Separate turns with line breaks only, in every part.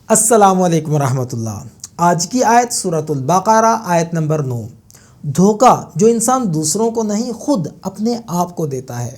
السلام علیکم ورحمۃ اللہ۔ آج کی آیت سورۃ البقرہ آیت نمبر 9۔ دھوکہ جو انسان دوسروں کو نہیں خود اپنے آپ کو دیتا ہے۔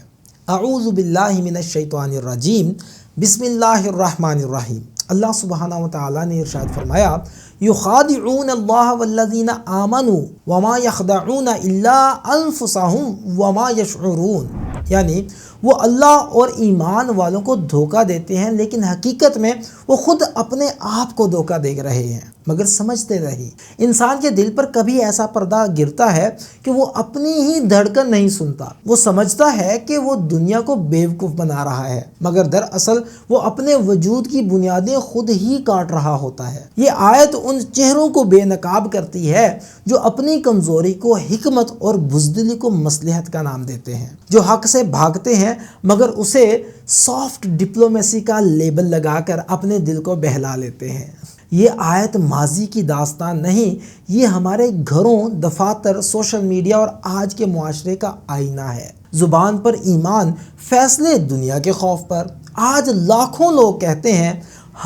اعوذ باللہ من الشیطان الرجیم، بسم اللہ الرحمن الرحیم۔ اللہ سبحانہ و تعالیٰ نے ارشاد فرمایا، یخادعون اللہ والذین آمنوا وما یخدعون الا انفسهم وما یشعرون، یعنی وہ اللہ اور ایمان والوں کو دھوکہ دیتے ہیں لیکن حقیقت میں وہ خود اپنے آپ کو دھوکہ دے رہے ہیں مگر سمجھتے نہیں۔ انسان کے دل پر کبھی ایسا پردہ گرتا ہے کہ وہ اپنی ہی دھڑکن نہیں سنتا۔ وہ سمجھتا ہے کہ وہ دنیا کو بیوقوف بنا رہا ہے مگر دراصل وہ اپنے وجود کی بنیادیں خود ہی کاٹ رہا ہوتا ہے۔ یہ آیت ان چہروں کو بے نقاب کرتی ہے جو اپنی کمزوری کو حکمت اور بزدلی کو مصلحت کا نام دیتے ہیں، جو حق سے بھاگتے ہیں مگر اسے سافٹ ڈپلومیسی کا لیبل لگا کر اپنے دل کو بہلا لیتے ہیں۔ یہ آیت ماضی کی داستان نہیں، یہ ہمارے گھروں، دفاتر، سوشل میڈیا اور آج کے معاشرے کا آئینہ ہے۔ زبان پر ایمان، فیصلے دنیا کے خوف پر۔ آج لاکھوں لوگ کہتے ہیں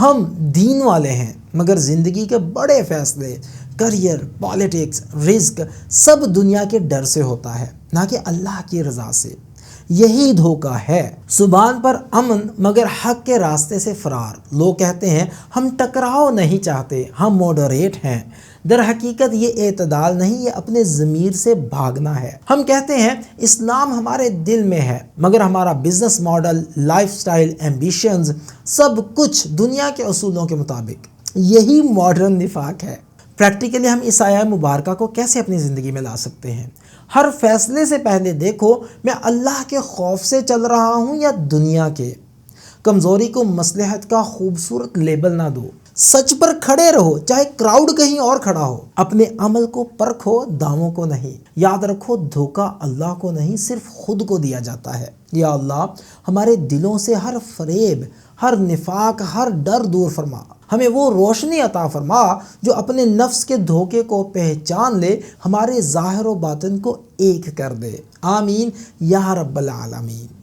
ہم دین والے ہیں مگر زندگی کے بڑے فیصلے، کریئر، پالیٹکس، رزق سب دنیا کے ڈر سے ہوتا ہے نہ کہ اللہ کی رضا سے۔ یہی دھوکہ ہے۔ زبان پر امن مگر حق کے راستے سے فرار۔ لوگ کہتے ہیں ہم ٹکراؤ نہیں چاہتے، ہم ماڈریٹ ہیں۔ در حقیقت یہ اعتدال نہیں، یہ اپنے ضمیر سے بھاگنا ہے۔ ہم کہتے ہیں اسلام ہمارے دل میں ہے مگر ہمارا business model, lifestyle, ambitions سب کچھ دنیا کے اصولوں کے مطابق۔ یہی ماڈرن نفاق ہے۔ پریکٹیکلی ہم اس آیہ مبارکہ کو کیسے اپنی زندگی میں لا سکتے ہیں؟ ہر فیصلے سے پہلے دیکھو میں اللہ کے خوف سے چل رہا ہوں یا دنیا کے۔ کمزوری کو مصلحت کا خوبصورت لیبل نہ دو۔ سچ پر کھڑے رہو چاہے کراؤڈ کہیں اور کھڑا ہو۔ اپنے عمل کو پرکھو، دعووں کو نہیں۔ یاد رکھو دھوکہ اللہ کو نہیں صرف خود کو دیا جاتا ہے۔ یا اللہ ہمارے دلوں سے ہر فریب، ہر نفاق، ہر ڈر دور فرما۔ ہمیں وہ روشنی عطا فرما جو اپنے نفس کے دھوکے کو پہچان لے، ہمارے ظاہر و باطن کو ایک کر دے۔ آمین یا رب العالمین۔